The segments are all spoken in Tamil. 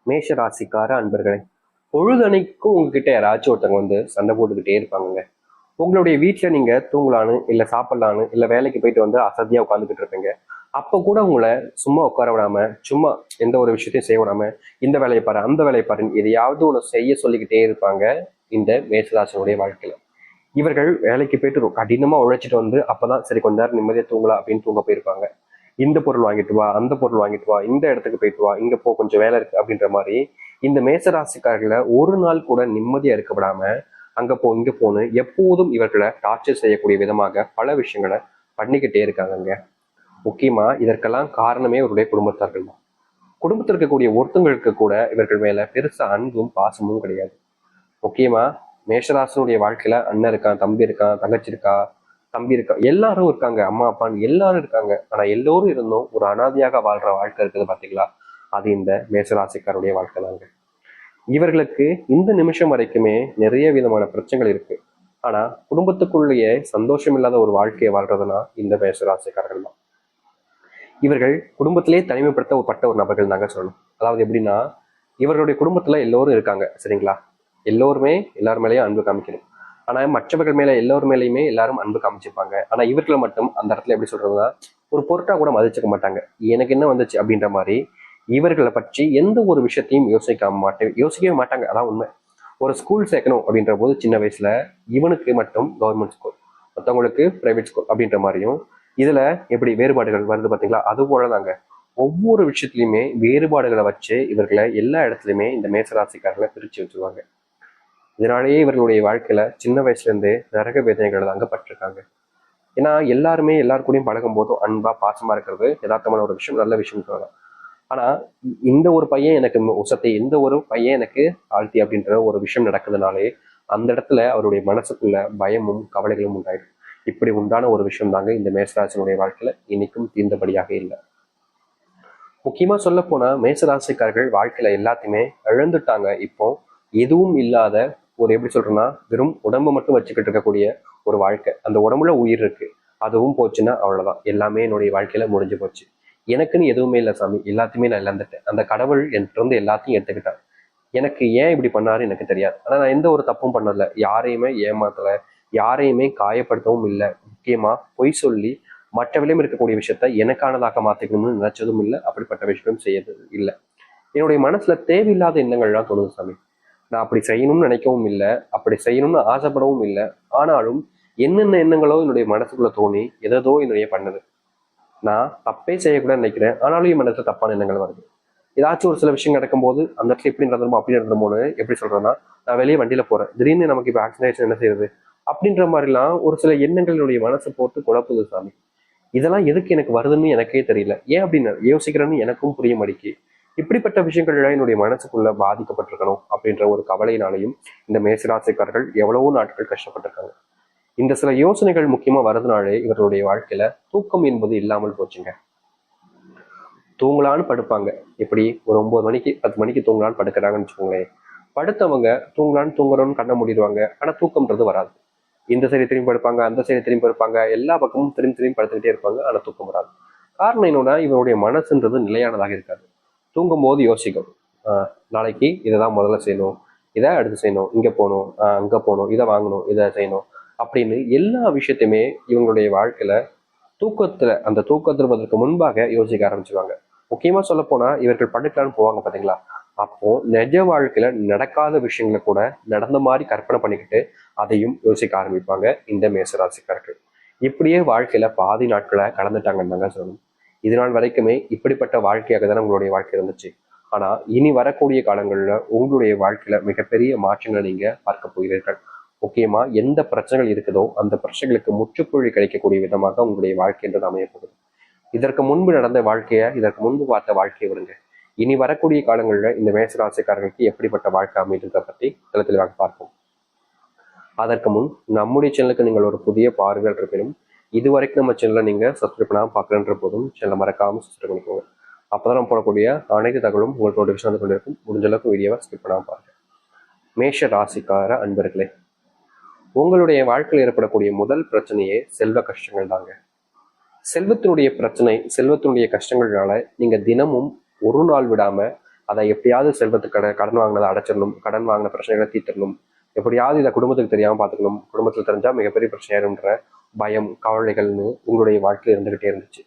மேஷ ராசிக்கார அன்பர்களே, பொழுதனைக்கும் உங்ககிட்ட யாராச்சும் ஒருத்தவங்க வந்து சண்டை போட்டுக்கிட்டே இருப்பாங்க. உங்களுடைய வீட்டுல நீங்க தூங்கலான்னு இல்ல சாப்பிடலான்னு இல்ல வேலைக்கு போயிட்டு வந்து அசதியா உட்காந்துக்கிட்டு இருப்பீங்க. அப்ப கூட உங்களை சும்மா உட்கார விடாம, சும்மா எந்த ஒரு விஷயத்தையும் செய்ய விடாம, இந்த வேலையை பாரு அந்த வேலையை பாருன்னு எதையாவது ஒன்று செய்ய சொல்லிக்கிட்டே இருப்பாங்க. இந்த மேஷராசினுடைய வாழ்க்கையில இவர்கள் வேலைக்கு போயிட்டு கடினமா உழைச்சிட்டு வந்து அப்பதான் சரி கொஞ்ச நேரம் நிம்மதியா தூங்கலாம் அப்படின்னு தூங்க போயிருப்பாங்க. இந்த பொருள் வாங்கிட்டு வா, அந்த பொருள் வாங்கிட்டு வா, இந்த இடத்துக்கு போயிட்டு வா, இங்க போ கொஞ்சம் வேலை இருக்கு அப்படின்ற மாதிரி இந்த மேசராசிக்காரர்களை ஒரு நாள் கூட நிம்மதியா இருக்க விடாம அங்க போ இங்க போன்னு எப்போதும் இவர்களை டார்ச்சர் செய்யக்கூடிய விதமாக பல விஷயங்களை பண்ணிக்கிட்டே இருக்காங்க. முக்கியமா இதற்கெல்லாம் காரணமே இவருடைய குடும்பத்தார்கள் தான். குடும்பத்தில் இருக்கக்கூடிய ஒருத்தங்களுக்கு கூட இவர்கள் மேல பெருசா அன்பும் பாசமும் கிடையாது. முக்கியமா மேஷராசனுடைய வாழ்க்கையில அண்ணன் இருக்கான், தம்பி இருக்கான், தங்கச்சி இருக்கா, தம்பி இருக்கா, எல்லாரும் இருக்காங்க, அம்மா அப்பான்னு எல்லாரும் இருக்காங்க. ஆனா எல்லோரும் இருந்தும் ஒரு அனாதையாக வாழ்ற வாழ்க்கை இருக்குது பாத்தீங்களா, அது இந்த மேஷராசிக்காருடைய வாழ்க்கை தாங்க. இவர்களுக்கு இந்த நிமிஷம் வரைக்குமே நிறைய விதமான பிரச்சனைகள் இருக்கு. ஆனா குடும்பத்துக்குள்ளேயே சந்தோஷம் இல்லாத ஒரு வாழ்க்கையை வாழ்றதுனா இந்த மேஷராசிக்காரர்கள் தான். இவர்கள் குடும்பத்திலே தனிமைப்படுத்தப்பட்ட ஒரு நபர்கள் தாங்க சொல்லணும். அதாவது எப்படின்னா, இவர்களுடைய குடும்பத்துல எல்லோரும் இருக்காங்க சரிங்களா, எல்லோருமே எல்லார் மேலேயும் அன்பு காமிக்கணும். ஆனா மற்றவர்கள் மேல எல்லோர் மேலேயுமே எல்லாரும் அன்பு காமிச்சிருப்பாங்க. ஆனா இவர்களை மட்டும் அந்த இடத்துல எப்படி சொல்றதுன்னா, ஒரு பொருட்டா கூட மதிச்சுக்க மாட்டாங்க. எனக்கு என்ன வந்துச்சு அப்படின்ற மாதிரி இவர்களை பற்றி எந்த ஒரு விஷயத்தையும் யோசிக்கவே மாட்டாங்க. அதான் உண்மை. ஒரு ஸ்கூல் சேர்க்கணும் அப்படின்ற போது சின்ன வயசுல இவனுக்கு மட்டும் கவர்மெண்ட் ஸ்கூல், மற்றவங்களுக்கு பிரைவேட் ஸ்கூல் அப்படின்ற மாதிரியும் இதுல எப்படி வேறுபாடுகள் வருது பாத்தீங்களா, அது போலதாங்க ஒவ்வொரு விஷயத்திலுமே வேறுபாடுகளை வச்சு இவர்களை எல்லா இடத்துலையுமே இந்த மேசராசிக்காரர்களை பிரிச்சு வச்சுருவாங்க. இதனாலேயே இவர்களுடைய வாழ்க்கையில சின்ன வயசுல இருந்தே நரக வேதனைகள் தாங்க பட்டிருக்காங்க. ஏன்னா எல்லாருமே எல்லாரு கூடயும் பழகும் போதும் அன்பா பாசமா இருக்கிறது யதார்த்தமான ஒரு விஷயம், நல்ல விஷயம் சொல்லலாம். ஆனா இந்த ஒரு பையன் எனக்கு உசத்தை, இந்த ஒரு பையன் எனக்கு ஆழ்த்தி அப்படின்ற ஒரு விஷயம் நடக்குதுனாலே அந்த இடத்துல அவருடைய மனசுக்குள்ள பயமும் கவலைகளும் உண்டாயிடும். இப்படி உண்டான ஒரு விஷயம் தாங்க இந்த மேசராசினுடைய வாழ்க்கையில இன்னைக்கும் தீர்ந்தபடியாக இல்லை. முக்கியமா சொல்ல போனா மேசராசிக்காரர்கள் வாழ்க்கையில எல்லாத்தையுமே இழந்துட்டாங்க. இப்போ எதுவும் இல்லாத ஒரு எப்படி சொல்றேன்னா வெறும் உடம்பு மட்டும் வச்சுக்கிட்டு இருக்கக்கூடிய ஒரு வாழ்க்கை. அந்த உடம்புல உயிர் இருக்கு, அதுவும் போச்சுன்னா அவ்வளவுதான், எல்லாமே என்னுடைய வாழ்க்கையில முடிஞ்சு போச்சு. எனக்குன்னு எதுவுமே இல்லை சாமி, எல்லாத்தையுமே நான் இழந்துட்டேன். அந்த கடவுள் என்கிட்ட இருந்து எல்லாத்தையும் எடுத்துக்கிட்டான். எனக்கு ஏன் இப்படி பண்ணாரு எனக்கு தெரியாது. ஆனா நான் எந்த ஒரு தப்பும் பண்ணல, யாரையுமே ஏமாத்தல, யாரையுமே காயப்படுத்தவும் இல்லை. முக்கியமா பொய் சொல்லி மற்றவர்களையும் இருக்கக்கூடிய விஷயத்த எனக்கானதாக மாத்திக்கணும்னு நினைச்சதும் இல்லை, அப்படிப்பட்ட விஷயம் செய்யறது இல்லை. என்னுடைய மனசுல தேவையில்லாத எண்ணங்கள்லாம் தோணுது சாமி. நான் அப்படி செய்யணும்னு நினைக்கவும் இல்லை, அப்படி செய்யணும்னு ஆசைப்படவும் இல்லை. ஆனாலும் என்னென்ன எண்ணங்களோ என்னுடைய மனசுக்குள்ள தோணி எதோ என்னுடைய பண்ணது. நான் தப்பே செய்யக்கூடாதுன்னு நினைக்கிறேன், ஆனாலும் என் மனசுல தப்பான எண்ணங்கள் வருது. ஏதாச்சும் ஒரு சில விஷயம் நடக்கும்போது அந்த இடத்துல எப்படி நடந்துமோ அப்படி நடந்துமோன்னு எப்படி சொல்றேன்னா, நான் வெளியே வண்டியில போறேன், திடீர்னு நமக்கு இப்போ ஆக்சிடென்ட் என்ன செய்யறது அப்படின்ற மாதிரிலாம் ஒரு சில எண்ணங்களுடைய மனசை போட்டு குழப்புது சாமி. இதெல்லாம் எதுக்கு எனக்கு வருதுன்னு எனக்கே தெரியல, ஏன் அப்படின்னு யோசிக்கிறேன்னு எனக்கும் புரிய மாட்டேங்கி. இப்படிப்பட்ட விஷயங்கள்ல என்னுடைய மனசுக்குள்ள பாதிக்கப்பட்டிருக்கணும் அப்படின்ற ஒரு கவலையினாலையும் இந்த மேசராசிக்காரர்கள் எவ்வளவோ நாட்கள் கஷ்டப்பட்டிருக்காங்க. இந்த சில யோசனைகள் முக்கியமா வரதுனாலே இவர்களுடைய வாழ்க்கையில தூக்கம் என்பது இல்லாமல் போச்சுங்க. தூங்கலான்னு படுப்பாங்க, எப்படி ஒரு 9 மணிக்கு 10 மணிக்கு தூங்கலான்னு படுக்கிறாங்கன்னு வச்சுக்கோங்களேன். படுத்தவங்க தூங்கலான்னு தூங்குறோன்னு கண்ண மூடிடுவாங்க, ஆனா தூக்கம்ன்றது வராது. இந்த சைடு திரும்பி படுப்பாங்க, அந்த சைடு திரும்பி படுப்பாங்க, எல்லா பக்கமும் திரும்பி திரும்பி படுத்துக்கிட்டே இருப்பாங்க, ஆனா தூக்கம் வராது. காரணம் என்னன்னா இவருடைய மனசுன்றது நிலையானதாக இருக்காது. தூங்கும் போது யோசிக்கும், நாளைக்கு இதை தான் முதல்ல செய்யணும், இதை அடுத்து செய்யணும், இங்க போகணும், அங்க போகணும், இதை வாங்கணும், இதை செய்யணும் அப்படின்னு எல்லா விஷயத்தையுமே இவங்களுடைய வாழ்க்கையில தூக்கத்துல அந்த தூக்கத்திற்கு முன்பாக யோசிக்க ஆரம்பிச்சுவாங்க. முக்கியமா சொல்ல போனா இவர்கள் படுக்கலான்னு போவாங்க பாத்தீங்களா, அப்போ நிஜ வாழ்க்கையில நடக்காத விஷயங்களை கூட நடந்த மாதிரி கற்பனை பண்ணிக்கிட்டு அதையும் யோசிக்க ஆரம்பிப்பாங்க இந்த மேசராசிக்காரர்கள். இப்படியே வாழ்க்கையில பாதி நாட்களை கடந்துட்டாங்கன்னு தாங்க சொல்லணும். இது நாள் வரைக்குமே இப்படிப்பட்ட வாழ்க்கையாக தானே உங்களுடைய வாழ்க்கை இருந்துச்சு. ஆனா இனி வரக்கூடிய காலங்கள்ல உங்களுடைய வாழ்க்கையில மிகப்பெரிய மாற்றங்களை நீங்க பார்க்க போகிறீர்கள். முக்கியமா எந்த பிரச்சனைகள் இருக்குதோ அந்த பிரச்சனைகளுக்கு முற்றுப்புள்ளி கிடைக்கக்கூடிய விதமாக உங்களுடைய வாழ்க்கைன்றது அமைய போகுது. இதற்கு முன்பு நடந்த வாழ்க்கைய, இதற்கு முன்பு பார்த்த வாழ்க்கையை விடுங்க. இனி வரக்கூடிய காலங்களில் இந்த மேசராசிக்காரர்களுக்கு எப்படிப்பட்ட வாழ்க்கை அமைதுன்றதை பற்றி தெளிவாக பார்ப்போம். அதற்கு முன் நம்முடைய சேனலுக்கு நீங்கள் ஒரு புதிய பார்வையாளர் இருப்பினும் இது வரைக்கும் நம்ம சேனலை நீங்க சப்ஸ்கிரைப் பண்ணாமல் பார்க்கலன்ற போதும் சேனலை மறக்காம சப்ஸ்கிரைப் பண்ணிக்கோங்க. அப்பதான் நம்ம போடக்கூடிய அனைத்து தகவலும் உங்களுக்கு நோட்டிஃபிகேஷன் வந்து கொண்டிருக்கும். முடிஞ்ச அளவுக்கு வீடியோவை ஸ்கிப் பண்ணாமல் பாருங்க. மேஷ ராசிக்கார அன்பர்களே, உங்களுடைய வாழ்க்கையில் ஏற்படக்கூடிய முதல் பிரச்சனையே செல்வ கஷ்டங்கள் தாங்க. செல்வத்தினுடைய பிரச்சனை, செல்வத்தினுடைய கஷ்டங்கள்னால நீங்க தினமும் ஒரு நாள் விடாம அதை எப்படியாவது செல்வத்துக்கு கடன் வாங்கினதை அடைச்சிடணும், கடன் வாங்கின பிரச்சனைகளை தீர்த்திடணும், எப்படியாவது இதை குடும்பத்துக்கு தெரியாம பார்த்துக்கணும், குடும்பத்துல தெரிஞ்சா மிகப்பெரிய பிரச்சனையாருன்ற பயம், கவலைகள்னு உங்களுடைய வாழ்க்கையில இருந்துகிட்டே இருந்துச்சு.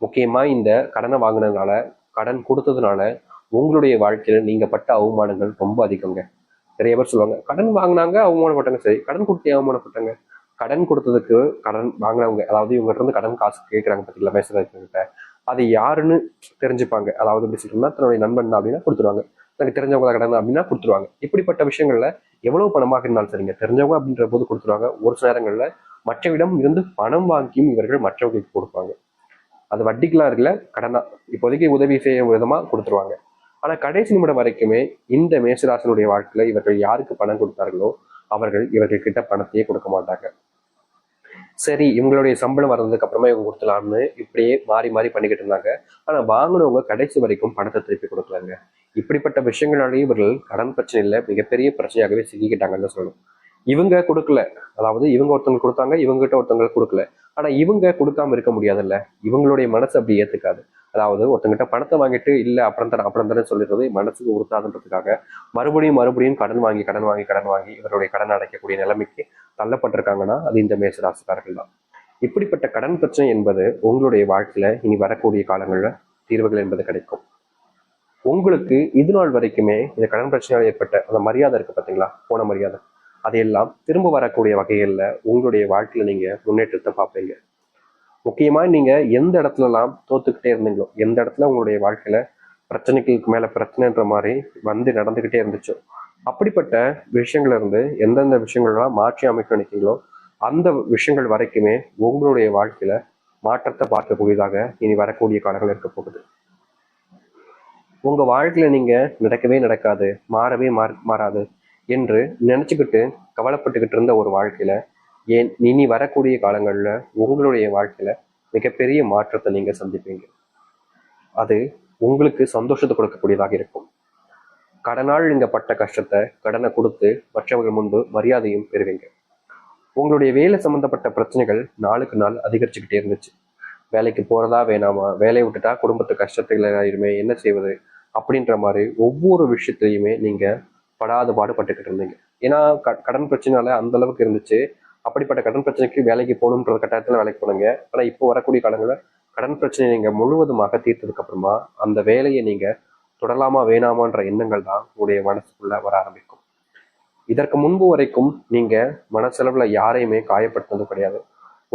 முக்கியமா இந்த கடனை வாங்கினதுனால, கடன் கொடுத்ததுனால உங்களுடைய வாழ்க்கையில நீங்க பட்ட அவமானங்கள் ரொம்ப அதிகங்க. நிறைய பேர் சொல்லுவாங்க, கடன் வாங்கினாங்க அவமானப்பட்டாங்க. சரி, கடன் கொடுத்து அவமானப்பட்டாங்க. கடன் கொடுத்ததுக்கு கடன் வாங்கினவங்க, அதாவது இவங்ககிட்ட இருந்து கடன் காசு கேட்கறாங்க பார்த்தீங்களா மேசராசிக்கிட்ட, அது யாருன்னு தெரிஞ்சுப்பாங்க. அதாவது எப்படி சொல்றோம்னா, தன்னுடைய நண்பன் அப்படின்னா கொடுத்துருவாங்க, எனக்கு தெரிஞ்சவங்க கடன் அப்படின்னா கொடுத்துருவாங்க. இப்படிப்பட்ட விஷயங்கள்ல எவ்வளவு பணமாக இருந்தாலும் சரிங்க, தெரிஞ்சவங்க அப்படின்ற போது கொடுத்துருவாங்க. ஒரு சில நேரங்கள்ல மற்றவிடம் இருந்து பணம் வாங்கியும் இவர்கள் மற்றவர்களுக்கு கொடுப்பாங்க. அது வட்டிக்கெல்லாம் இருக்குல்ல, கடனா இப்போதைக்கு உதவி செய்யும் விதமா கொடுத்துருவாங்க. ஆனா கடைசி நிமிடம் வரைக்குமே இந்த மேசராசனுடைய வாழ்க்கையில இவர்கள் யாருக்கு பணம் கொடுத்தார்களோ அவர்கள் இவர்கள் கிட்ட பணத்தையே கொடுக்க மாட்டாங்க. சரி, இவங்களுடைய சம்பளம் வர்றதுக்கு அப்புறமா இவங்க கொடுத்துலாம்னு இப்படியே மாறி மாறி பண்ணிக்கிட்டு இருந்தாங்க. ஆனா வாங்கினவங்க கடைசி வரைக்கும் பணத்தை திருப்பி கொடுக்கலாங்க. இப்படிப்பட்ட விஷயங்களாலேயே இவர்கள் கடன் பிரச்சனையில மிகப்பெரிய பிரச்சனையாகவே சிக்கிக்கிட்டாங்கன்னு சொல்லணும். இவங்க கொடுக்கல, அதாவது இவங்க ஒருத்தவங்க கொடுத்தாங்க, இவங்க கிட்ட ஒருத்தவங்க கொடுக்கல. ஆனா இவங்க கொடுக்காம இருக்க முடியாதுல்ல, இவங்களுடைய மனசு அப்படி ஏத்துக்காது. அதாவது ஒருத்தங்கிட்ட பணத்தை வாங்கிட்டு இல்ல அப்புறம் தரேன் சொல்லிடுறது மனசுக்கு உறுத்தாதுன்றதுக்காக மறுபடியும் மறுபடியும் கடன் வாங்கி இவருடைய கடன் அடைக்கக்கூடிய நிலைமைக்கு தள்ளப்பட்டிருக்காங்கன்னா அது இந்த மேசராசிக்காரர்கள் தான். இப்படிப்பட்ட கடன் பிரச்சனை என்பது உங்களுடைய வாழ்க்கையில இனி வரக்கூடிய காலங்கள்ல தீர்வுகள் என்பது கிடைக்கும். உங்களுக்கு இது நாள் வரைக்குமே இந்த கடன் பிரச்சனையால் ஏற்பட்ட அந்த மரியாதை இருக்கு பார்த்தீங்களா, போன மரியாதை, அதையெல்லாம் திரும்ப வரக்கூடிய வகைகள்ல உங்களுடைய வாழ்க்கையில நீங்க முன்னேற்றத்தை பார்ப்பீங்க. முக்கியமா நீங்க எந்த இடத்துலலாம் தோத்துக்கிட்டே இருந்தீங்களோ, எந்த இடத்துல உங்களுடைய வாழ்க்கையில பிரச்சனைக்கு மேல பிரச்சனைன்ற மாதிரி வந்து நடந்துகிட்டே இருந்துச்சோ, அப்படிப்பட்ட விஷயங்கள்ல இருந்து எந்தெந்த விஷயங்கள்லாம் மாற்றி அமைக்க நினைக்கிறீங்களோ அந்த விஷயங்கள் வரைக்குமே உங்களுடைய வாழ்க்கையில மாற்றத்தை பார்க்கக்கூடியதாக இனி வரக்கூடிய காலங்கள் இருக்க போகுது. உங்க வாழ்க்கையில நீங்க நடக்கவே நடக்காது, மாறாது என்று நினைச்சுக்கிட்டு கவலைப்பட்டுக்கிட்டு இருந்த ஒரு வாழ்க்கையில ஏன் இனி வரக்கூடிய காலங்கள்ல உங்களுடைய வாழ்க்கையில மிகப்பெரிய மாற்றத்தை நீங்க சந்திப்பீங்க. அது உங்களுக்கு சந்தோஷத்தை கொடுக்கக்கூடியதாக இருக்கும். கடனால் நீங்க பட்ட கஷ்டத்தை கடனை கொடுத்து மற்றவர்கள் முன்பு மரியாதையும் பெறுவீங்க. உங்களுடைய வேலை சம்பந்தப்பட்ட பிரச்சனைகள் நாளுக்கு நாள் அதிகரிச்சுக்கிட்டே இருந்துச்சு. வேலைக்கு போறதா வேணாமா, வேலையை விட்டுட்டா குடும்பத்து கஷ்டத்துல ஆயிருமே, என்ன செய்வது அப்படின்ற மாதிரி ஒவ்வொரு விஷயத்திலையுமே நீங்க படாத பாடுபட்டுக்கிட்டு இருந்தீங்க. ஏன்னா கடன் பிரச்சனைனால அந்த அளவுக்கு இருந்துச்சு. அப்படிப்பட்ட கடன் பிரச்சனைக்கு வேலைக்கு போகணுன்ற கட்டாயத்துல வேலைக்கு போனீங்க. ஆனா இப்போ வரக்கூடிய காலங்களில் கடன் பிரச்சனையை நீங்க முழுவதுமாக தீர்த்ததுக்கு அப்புறமா அந்த வேலையை நீங்க தொடரலாமா வேணாமான்ற எண்ணங்கள் தான் உங்களுடைய மனசுக்குள்ள வர ஆரம்பிக்கும். இதற்கு முன்பு வரைக்கும் நீங்க மனசளவுல யாரையுமே காயப்படுத்தினது கிடையாது.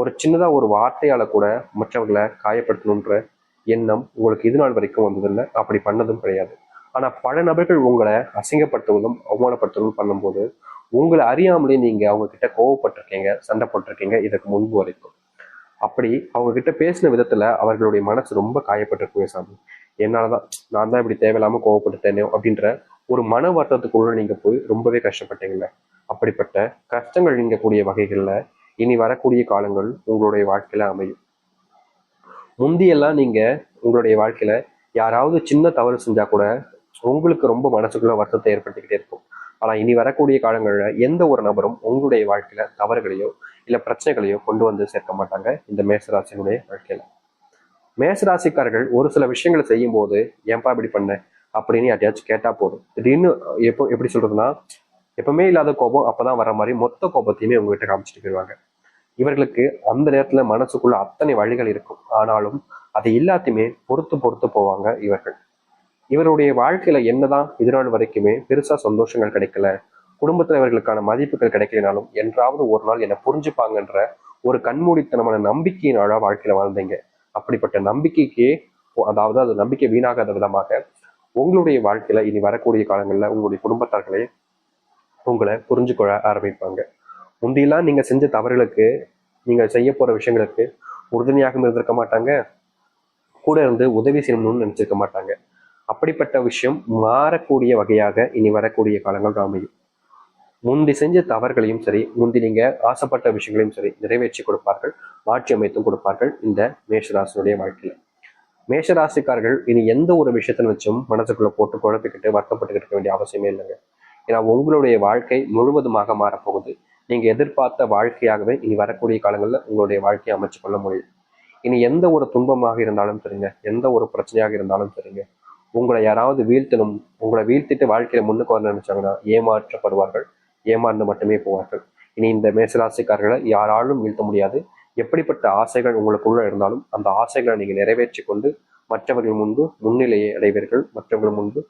ஒரு சின்னதா ஒரு வார்த்தையால கூட மற்றவர்களை காயப்படுத்தணுன்ற எண்ணம் உங்களுக்கு இது நாள் வரைக்கும் வந்ததில்லை, அப்படி பண்ணதும் கிடையாது. ஆனா பல நபர்கள் உங்களை அசிங்கப்படுத்துவதும் அவமானப்படுத்துவதும் பண்ணும்போது உங்களை அறியாமலே நீங்க அவங்க கிட்ட கோவப்பட்டிருக்கீங்க, சண்டை போட்டிருக்கீங்க இதற்கு முன்பு வரைக்கும். அப்படி அவங்க கிட்ட பேசின விதத்துல அவர்களுடைய மனசு ரொம்ப காயப்பட்டிருக்குங்க. சாமி, என்னாலதான் நான் தான் இப்படி தேவையில்லாம கோவப்பட்டுட்டேனோ அப்படின்ற ஒரு மன வருத்தத்துக்குள்ள நீங்க போய் ரொம்பவே கஷ்டப்பட்டீங்கல்ல. அப்படிப்பட்ட கஷ்டங்கள் நீங்கக்கூடிய வகைகள்ல இனி வரக்கூடிய காலங்கள் உங்களுடைய வாழ்க்கையில அமையும். முந்தியெல்லாம் நீங்க உங்களுடைய வாழ்க்கையில யாராவது சின்ன தவறு செஞ்சா கூட உங்களுக்கு ரொம்ப மனசுக்குள்ள வருத்தத்தை ஏற்படுத்திக்கிட்டே இருக்கும். ஆனா இனி வரக்கூடிய காலங்கள்ல எந்த ஒரு நபரும் உங்களுடைய வாழ்க்கையில தவறுகளையோ இல்ல பிரச்சனைகளையோ கொண்டு வந்து சேர்க்க மாட்டாங்க இந்த மேசராசினுடைய வாழ்க்கையில. மேசராசிக்காரர்கள் ஒரு சில விஷயங்களை செய்யும் போது ஏன்பா இப்படி பண்ண அப்படின்னு யார்ட்டையாச்சும் கேட்டா போதும், திடீர்னு எப்படி சொல்றதுன்னா, எப்பவுமே இல்லாத கோபம் அப்பதான் வர மாதிரி மொத்த கோபத்தையுமே உங்ககிட்ட காமிச்சிட்டு போயிடுவாங்க. இவர்களுக்கு அந்த நேரத்துல மனசுக்குள்ள அத்தனை வழிகள் இருக்கும், ஆனாலும் அதை எல்லாத்தையுமே பொறுத்து பொறுத்து போவாங்க இவர்கள். இவருடைய வாழ்க்கையில என்னதான் இதனால் வரைக்குமே பெருசா சந்தோஷங்கள் கிடைக்கல, குடும்பத்துல இவர்களுக்கான மதிப்புகள் கிடைக்கலனாலும் என்றாவது ஒரு நாள் என்னை புரிஞ்சுப்பாங்கன்ற ஒரு கண்மூடித்தனமான நம்பிக்கையினால வாழ்க்கையில வாழ்ந்தீங்க. அப்படிப்பட்ட நம்பிக்கைக்கு, அதாவது அது நம்பிக்கை வீணாகாத விதமாக உங்களுடைய வாழ்க்கையில இனி வரக்கூடிய காலங்கள்ல உங்களுடைய குடும்பத்தார்களே உங்களை புரிஞ்சுக்கொள்ள ஆரம்பிப்பாங்க. முந்தியெல்லாம் நீங்க செஞ்ச தவறுகளுக்கு, நீங்க செய்ய போற விஷயங்களுக்கு உறுதுணையாக இருந்திருக்க மாட்டாங்க, கூட இருந்து உதவி செய்யணும்னு நினைச்சிருக்க மாட்டாங்க. அப்படிப்பட்ட விஷயம் மாறக்கூடிய வகையாக இனி வரக்கூடிய காலங்கள் அமையும். முந்தி செஞ்ச தவறுகளையும் சரி, முந்தி நீங்க ஆசைப்பட்ட விஷயங்களையும் சரி நிறைவேற்றி கொடுப்பார்கள், மாற்றி அமைத்தும் கொடுப்பார்கள் இந்த மேஷராசினுடைய வாழ்க்கையில. மேஷராசிக்காரர்கள் இனி எந்த ஒரு விஷயத்தை வச்சும் மனசுக்குள்ள போட்டு குழப்பிக்கிட்டு வருத்தப்பட்டுக்கிட்டு இருக்க வேண்டிய அவசியமே இல்லைங்க. ஏன்னா உங்களுடைய வாழ்க்கை முழுவதுமாக மாறப்போகுது. நீங்க எதிர்பார்த்த வாழ்க்கையாகவே இனி வரக்கூடிய காலங்களில் உங்களுடைய வாழ்க்கையை அமைச்சு கொள்ள முடியும். இனி எந்த ஒரு துன்பமாக இருந்தாலும் சரிங்க, எந்த ஒரு பிரச்சனையாக இருந்தாலும் சரிங்க, உங்களை யாராவது வீழ்த்தணும், உங்களை வீழ்த்திட்டு வாழ்க்கையில முன்னுக்கு வர நினைச்சாங்கன்னா ஏமாற்றப்படுவார்கள், ஏமாந்து மட்டுமே போவார்கள். இனி இந்த மேசராசிக்காரர்களை யாராலும் வீழ்த்த முடியாது. எப்படிப்பட்ட ஆசைகள் உங்களுக்குள்ள இருந்தாலும் அந்த ஆசைகளை நீங்க நிறைவேற்றி கொண்டு மற்றவர்கள் முன்பு முன்னிலையை அடைவீர்கள். மற்றவர்கள் முன்பு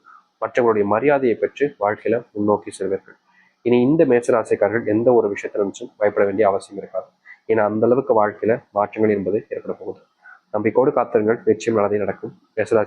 மற்றவர்களுடைய மரியாதையை பெற்று வாழ்க்கையில முன்னோக்கி செல்வீர்கள். இனி இந்த மேசராசிக்காரர்கள் எந்த ஒரு விஷயத்தை நினைச்சும் பயப்பட வேண்டிய அவசியம் இருக்காது. ஏன்னா அந்த அளவுக்கு வாழ்க்கையில மாற்றங்கள் என்பது ஏற்பட போகுது. நம்பிக்கையோடு காத்திருங்கள், நிச்சயம் நல்லதே நடக்கும். மேசராசி